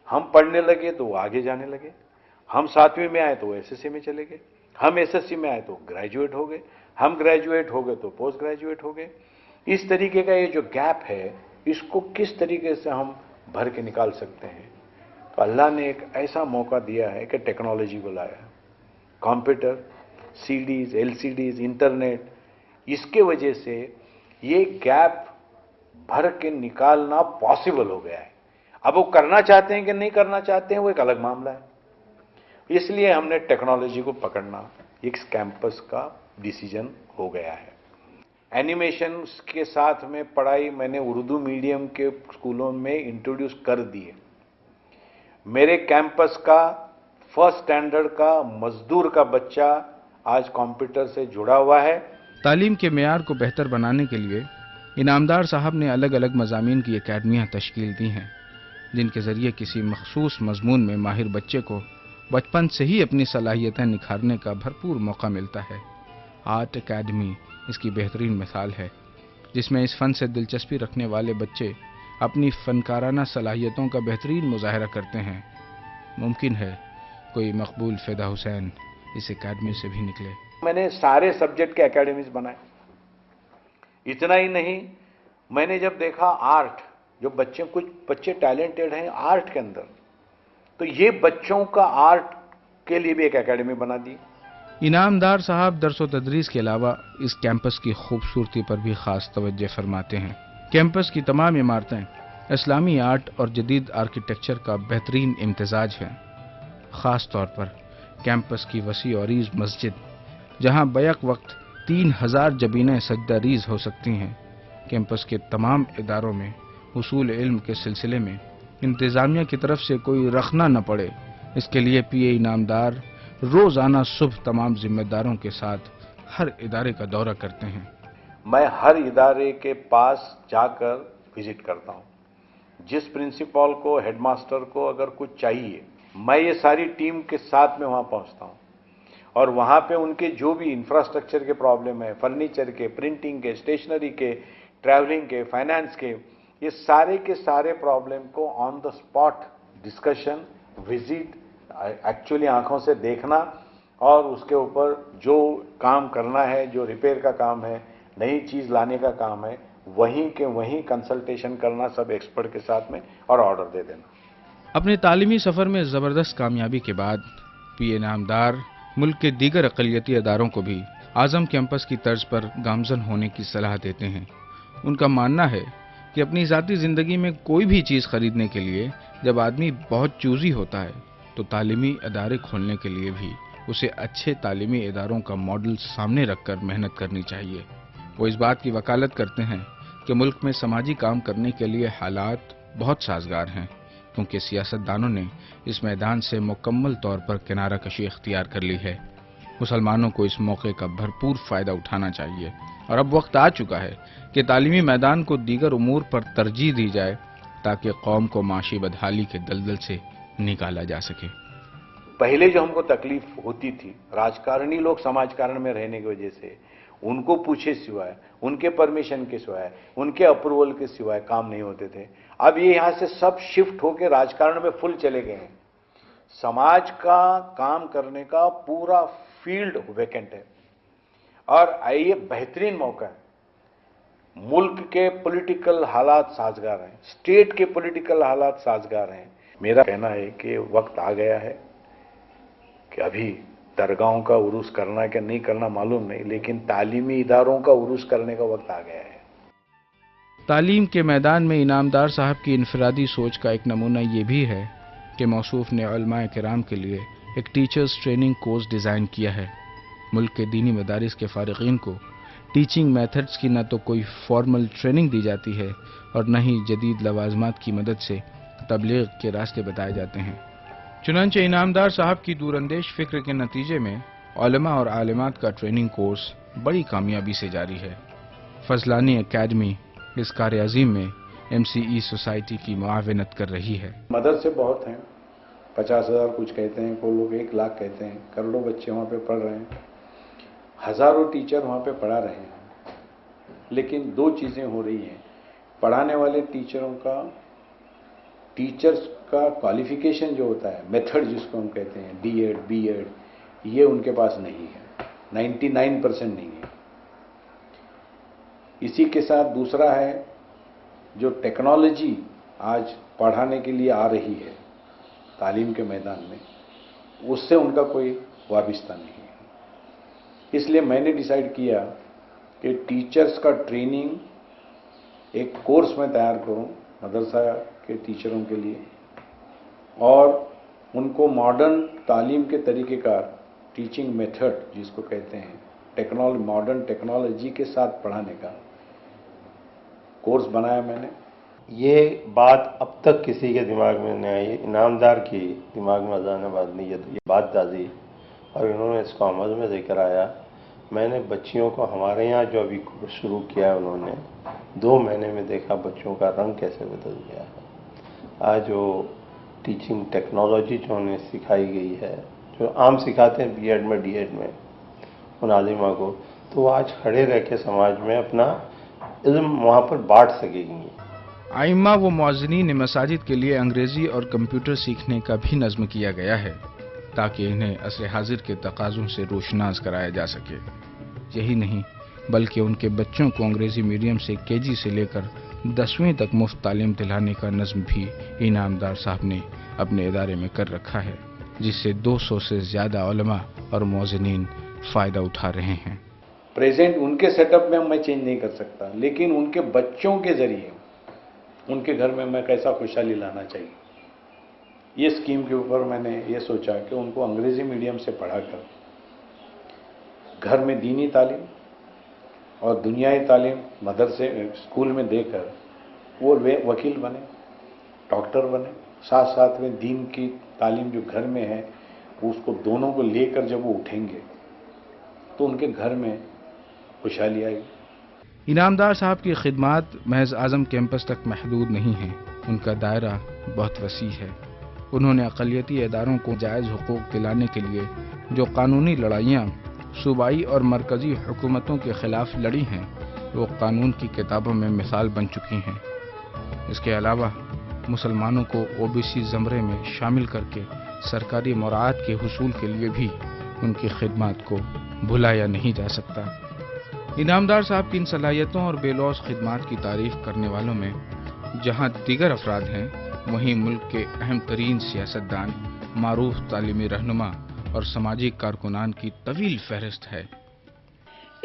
हम पढ़ने लगे तो वो आगे जाने लगे, हम 7वीं में आए तो वो एसएससी में चले गए, हम एसएससी में आए तो ग्रेजुएट हो गए, हम ग्रेजुएट हो गए तो पोस्ट ग्रेजुएट हो गए। इस तरीके का ये जो गैप है, इसको किस तरीके से हम भर के निकाल सकते हैं? तो अल्लाह ने एक ऐसा मौका दिया है कि टेक्नोलॉजी को लाया, कंप्यूटर, सीडीज, एलसीडीज, इंटरनेट, इसके वजह से ये गैप भर के निकालना पॉसिबल हो गया है। अब वो करना चाहते हैं कि नहीं करना चाहते हैं, वो एक अलग मामला है। इसलिए हमने टेक्नोलॉजी को पकड़ना एक कैंपस का डिसीजन हो गया है। एनिमेशन के साथ में पढ़ाई मैंने उर्दू मीडियम के स्कूलों में इंट्रोड्यूस कर दी है। मेरे कैंपस का फर्स्ट स्टैंडर्ड का मजदूर का बच्चा आज कंप्यूटर से जुड़ा हुआ है। तालीम के मेयार को बेहतर बनाने के लिए इनामदार साहब ने अलग अलग मज़ामीन की अकेडमियाँ तश्कील दी हैं, जिनके ज़रिए किसी मखसूस मजमून में माहिर बच्चे को बचपन से ही अपनी सलाहियतें निखारने का भरपूर मौका मिलता है। आर्ट अकेडमी इसकी बेहतरीन मिसाल है, जिसमें इस फ़न से दिलचस्पी रखने वाले बच्चे अपनी फ़नकाराना सलाहियतों का बेहतरीन मुजाहरा करते हैं। मुमकिन है कोई मकबूल फ़िदा हुसैन इस अकेडमी से भी निकले। मैंने सारे सब्जेक्ट के एकेडमीज बनाए। इतना ही नहीं, मैंने जब देखा आर्ट, जो बच्चे, कुछ बच्चे टैलेंटेड हैं आर्ट के अंदर, तो ये बच्चों का आर्ट के लिए भी एक एकेडमी बना दी। इनामदार साहब दरस व तदरीस के अलावा इस कैंपस की खूबसूरती पर भी खास तवज्जो फरमाते हैं। कैंपस की तमाम इमारतें इस्लामी आर्ट और जदीद आर्किटेक्चर का बेहतरीन इम्तिजाज हैं। ख़ास तौर पर कैंपस की वसी और रीज़ मस्जिद, जहां बैक वक्त 3000 जबीनें सजदारीज हो सकती हैं। कैंपस के तमाम इदारों में हुसूल इल्म के सिलसिले में इंतज़ामिया की तरफ से कोई रखना न पड़े, इसके लिए पीए इनामदार रोज़ाना सुबह तमाम जिम्मेदारों के साथ हर इदारे का दौरा करते हैं। मैं हर इदारे के पास जाकर विजिट करता हूँ। जिस प्रिंसिपल को, हेडमास्टर को अगर कुछ चाहिए, मैं ये सारी टीम के साथ में वहाँ पहुँचता हूँ और वहाँ पे उनके जो भी इंफ्रास्ट्रक्चर के प्रॉब्लम है, फर्नीचर के, प्रिंटिंग के, स्टेशनरी के, ट्रैवलिंग के, फाइनेंस के, ये सारे के सारे प्रॉब्लम को on the spot discussion, visit, actually आंखों से देखना और उसके ऊपर जो काम करना है, जो रिपेयर का काम है, नई चीज़ लाने का काम है, वहीं के वहीं कंसल्टेशन करना सब एक्सपर्ट के साथ में और ऑर्डर दे देना। अपने तालीमी सफ़र में ज़बरदस्त कामयाबी के बाद पीए इनामदार मुल्क के दीगर अक़लियती अदारों को भी आज़म कैंपस की तर्ज पर गामज़न होने की सलाह देते हैं। उनका मानना है कि अपनी ज़ाती ज़िंदगी में कोई भी चीज़ खरीदने के लिए जब आदमी बहुत चूज़ी होता है, तो तालीमी अदारे खोलने के लिए भी उसे अच्छे तालीमी इदारों का मॉडल सामने रखकर मेहनत करनी चाहिए। वो इस बात की वकालत करते हैं कि मुल्क में समाजी काम करने के लिए हालात बहुत साजगार हैं, क्योंकि सियासतदानों ने इस मैदान से मुकम्मल तौर पर किनारा कशी इख्तियार कर ली है। मुसलमानों को इस मौके का भरपूर फ़ायदा उठाना चाहिए और अब वक्त आ चुका है कि तालीमी मैदान को दीगर उमूर पर तरजीह दी जाए, ताकि कौम को माशी बदहाली के दलदल से निकाला जा सके। पहले जो हमको तकलीफ होती थी, राजकारणी लोग समाजकारण में रहने की वजह से उनको पूछे सिवाय, उनके परमिशन के सिवाय, उनके अप्रूवल के सिवाय काम नहीं होते थे। अब ये यहाँ से सब शिफ्ट होकर राजकारण में फुल चले गए हैं। समाज का काम करने का पूरा फील्ड वैकेंट है और ये बेहतरीन मौका है। मुल्क के पॉलिटिकल हालात साजगार हैं, स्टेट के पॉलिटिकल हालात साजगार हैं। मेरा कहना है कि वक्त आ गया है कि अभी दरगाहों का उरूस करना है कि नहीं करना मालूम नहीं, लेकिन तालीमी इदारों का उरूस करने का वक्त आ गया है। तालीम के मैदान में इनामदार साहब की इनफरादी सोच का एक नमूना ये भी है कि मौसूफ ने उलमाए किराम के लिए एक टीचर्स ट्रेनिंग कोर्स डिज़ाइन किया है। मुल्क के दीनी मदारिस के फ़ारिग़ीन को टीचिंग मेथड्स की न तो कोई फॉर्मल ट्रेनिंग दी जाती है और न ही जदीद लवाज़मात की मदद से तबलीग के रास्ते बताए जाते हैं। चुनांचे इनामदार साहब की दूरअंदेश फ़िक्र के नतीजे में उलमा और आलिमात का ट्रेनिंग कोर्स बड़ी कामयाबी से जारी है। फजलानी अकेडमी इस कार्य अज़ीम में MCE सोसाइटी की मुआवनत कर रही है। मदद से बहुत हैं, 50,000 कुछ कहते हैं, कोई लोग 1 लाख कहते हैं। करोड़ों बच्चे वहाँ पे पढ़ रहे हैं, हज़ारों टीचर वहाँ पे पढ़ा रहे हैं। लेकिन 2 चीज़ें हो रही हैं। पढ़ाने वाले टीचरों का टीचर्स का क्वालिफिकेशन जो होता है, मेथड जिसको हम कहते हैं, D.Ed, B.Ed, ये उनके पास नहीं है, 99% नहीं है। इसी के साथ दूसरा है, जो टेक्नोलॉजी आज पढ़ाने के लिए आ रही है तालीम के मैदान में, उससे उनका कोई वाबिस्ता नहीं है। इसलिए मैंने डिसाइड किया कि टीचर्स का ट्रेनिंग एक कोर्स में तैयार करूं मदरसा के टीचरों के लिए, और उनको मॉडर्न तालीम के तरीक़ेकार, टीचिंग मेथड जिसको कहते हैं, मॉडर्न टेक्नोलॉजी के साथ पढ़ाने का कोर्स बनाया मैंने। ये बात अब तक किसी के दिमाग में नहीं आई, इनामदार की दिमाग में अजाने बाद नहीं, ये बात दादी और इन्होंने इसको अमल में लेकर आया। मैंने बच्चियों को हमारे यहाँ जो अभी शुरू किया है, उन्होंने 2 महीने में देखा बच्चों का रंग कैसे बदल गया है। आज जो टीचिंग टेक्नोलॉजी जो उन्हें सिखाई गई है, जो आम सिखाते हैं B.Ed में D.Ed में मुनाजिमा को, तो वो आज खड़े रह के समाज में अपना इल्म वहाँ पर बांट सकेंगी। आइम्मा व मुअज्जिनीन मसाजिद के लिए अंग्रेजी और कंप्यूटर सीखने का भी नज़्म किया गया है, ताकि इन्हें असर हाजिर के तकाज़ों से रोशनास कराया जा सके। यही नहीं, बल्कि उनके बच्चों को अंग्रेजी मीडियम से KG से लेकर 10वीं तक मुफ्त तालीम दिलाने का नज़्म भी इनामदार साहब ने अपने इदारे में कर रखा है, जिससे 200 से ज़्यादा उलमा और मुअज्जिनीन फ़ायदा उठा रहे हैं। प्रेजेंट उनके सेटअप में मैं चेंज नहीं कर सकता, लेकिन उनके बच्चों के ज़रिए उनके घर में मैं कैसा खुशहाली लाना चाहिए, ये स्कीम के ऊपर मैंने ये सोचा कि उनको अंग्रेज़ी मीडियम से पढ़ाकर घर में दीनी तालीम और दुनियाई तालीम मदरसे स्कूल में देकर वो वकील बने, डॉक्टर बने, साथ साथ में दीन की तालीम जो घर में है उसको दोनों को लेकर जब वो उठेंगे तो उनके घर में खुशहाली आएगी। इनामदार साहब की खिदमात महज आज़म कैंपस तक महदूद नहीं हैं, उनका दायरा बहुत वसी है। उन्होंने अक़लियती इदारों को जायज़ हुकूक़ दिलाने के लिए जो कानूनी लड़ाइयाँ सूबाई और मरकज़ी हुकूमतों के ख़िलाफ़ लड़ी हैं, वो कानून की किताबों में मिसाल बन चुकी हैं। इसके अलावा मुसलमानों को OBC ज़मरे में शामिल करके सरकारी मुराद के हुसूल के लिए भी उनकी खिदमात को भुलाया नहीं जा सकता। इनामदार साहब की इन सलाहियतों और बेलौस खिदमात की तारीफ़ करने वालों में जहाँ दीगर अफराद हैं, वहीं मुल्क के अहम तरीन सियासतदान, मारूफ तालीमी रहनुमा और समाजी कारकुनान की तवील फहरिस्त है।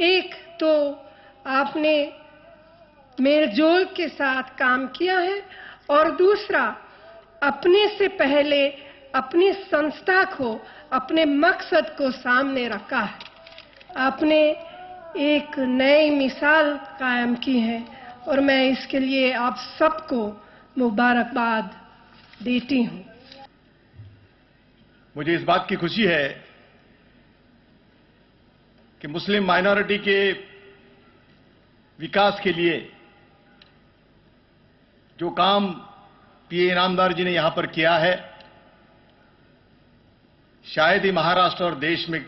एक तो आपने मेलजोल के साथ काम किया है, और दूसरा अपने से पहले अपनी संस्था को, अपने मकसद को सामने रखा है। आपने एक नई मिसाल कायम की है और मैं इसके लिए आप सबको मुबारकबाद देती हूँ। मुझे इस बात की खुशी है कि मुस्लिम माइनॉरिटी के विकास के लिए जो काम PA इनामदार जी ने यहां पर किया है, शायद ही महाराष्ट्र और देश में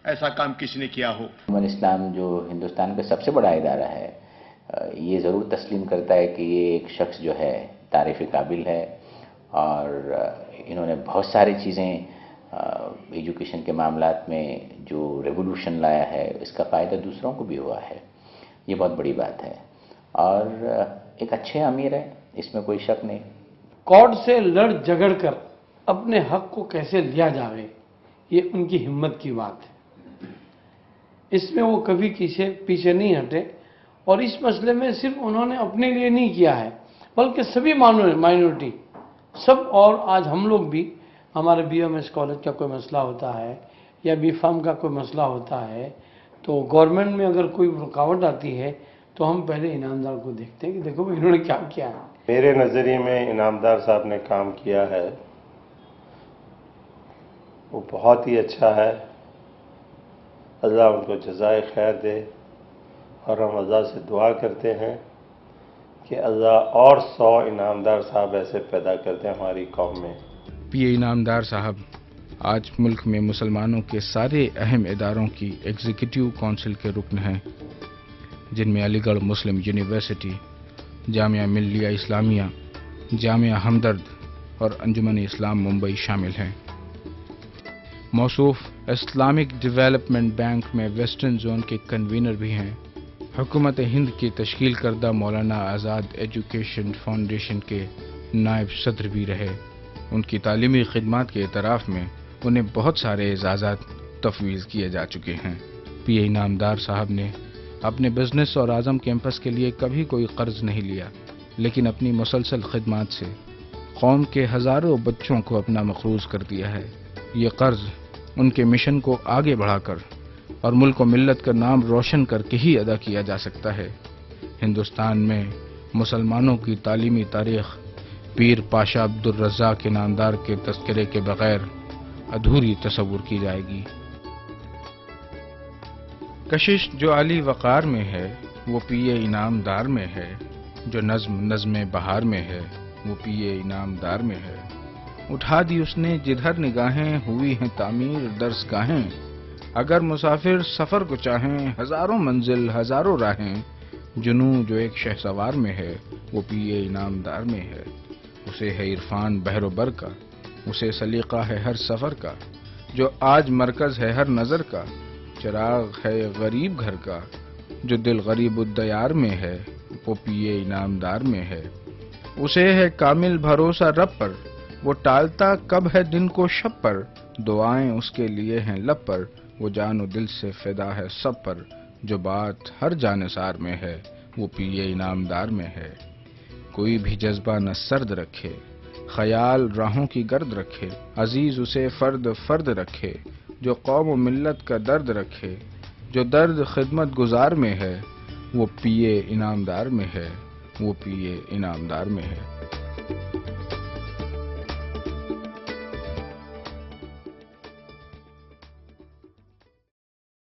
ऐसा काम किसी ने किया हो। उमर इस्लाम जो हिंदुस्तान का सबसे बड़ा इदारा है, ये ज़रूर तस्लीम करता है कि ये एक शख्स जो है तारीफ़ काबिल है, और इन्होंने बहुत सारी चीज़ें एजुकेशन के मामलात में जो रेवोल्यूशन लाया है, इसका फ़ायदा दूसरों को भी हुआ है। ये बहुत बड़ी बात है, और एक अच्छे अमीर है, इसमें कोई शक नहीं। कोर्ट से लड़ झगड़ कर अपने हक को कैसे लिया जावे, ये उनकी हिम्मत की बात है। इसमें वो कभी पीछे नहीं हटे, और इस मसले में सिर्फ उन्होंने अपने लिए नहीं किया है, बल्कि सभी माइनॉरिटी सब, और आज हम लोग भी, हमारे BMS कॉलेज का कोई मसला होता है या B.Pharm का कोई मसला होता है, तो गवर्नमेंट में अगर कोई रुकावट आती है तो हम पहले इनामदार को देखते हैं कि देखो इन्होंने क्या किया है। मेरे नज़रिए में इनामदार साहब ने काम किया है वो बहुत ही अच्छा है। अल्लाह उनको जज़ाए खैर दे, और हम अल्लाह से दुआ करते हैं कि अल्लाह और 100 इनामदार साहब ऐसे पैदा करते हैं हमारी कौम में। PA इनामदार साहब आज मुल्क में मुसलमानों के सारे अहम इदारों की एग्जीक्यूटिव काउंसिल के रुकन हैं, जिनमें अलीगढ़ मुस्लिम यूनिवर्सिटी, जामिया मिल्लिया इस्लामिया, جامعہ ہمدرد اور انجمن اسلام ممبئی شامل ہیں۔ موصوف اسلامک ڈیولپمنٹ بینک میں ویسٹرن زون کے کنوینر بھی ہیں۔ حکومت ہند کی تشکیل کردہ مولانا آزاد ایجوکیشن فاؤنڈیشن کے نائب صدر بھی رہے۔ ان کی تعلیمی خدمات کے اعتراف میں انہیں بہت سارے اعزازات تفویض کیے جا چکے ہیں۔ پی اے انعامدار صاحب نے اپنے بزنس اور اعظم کیمپس کے لیے کبھی کوئی قرض نہیں لیا، لیکن اپنی مسلسل خدمات سے قوم کے ہزاروں بچوں کو اپنا مقروض کر دیا ہے۔ یہ قرض ان کے مشن کو آگے بڑھا کر اور ملک و ملت کا نام روشن کر کے ہی ادا کیا جا سکتا ہے۔ ہندوستان میں مسلمانوں کی تعلیمی تاریخ پیر پاشا عبدالرزاق انعامدار کے تذکرے کے بغیر ادھوری تصور کی جائے گی۔ کشش جو علی وقار میں ہے وہ پی اے انعامدار میں ہے، جو نظم بہار میں ہے وہ پی اے انعامدار میں ہے۔ اٹھا دی اس نے جدھر نگاہیں، ہوئی ہیں تعمیر درس گاہیں، اگر مسافر سفر کو چاہیں، ہزاروں منزل ہزاروں راہیں، جنوں جو ایک شہسوار میں ہے وہ پی اے انعامدار میں ہے۔ اسے ہے عرفان بحر و بر کا، اسے سلیقہ ہے ہر سفر کا، جو آج مرکز ہے ہر نظر کا، چراغ ہے غریب گھر کا، جو دل غریب الدیار میں ہے وہ پی اے انعامدار میں ہے۔ اسے ہے کامل بھروسہ رب پر، وہ ٹالتا کب ہے دن کو شب پر، دعائیں اس کے لیے ہیں لب پر، وہ جان و دل سے فدا ہے سب پر، جو بات ہر جانثار میں ہے وہ پی اے انعامدار میں ہے۔ کوئی بھی جذبہ نہ سرد رکھے، خیال راہوں کی گرد رکھے، عزیز اسے فرد فرد رکھے، جو قوم و ملت کا درد رکھے، جو درد خدمت گزار میں ہے وہ پی اے انعامدار میں ہے، وہ پی اے انعامدار میں ہے۔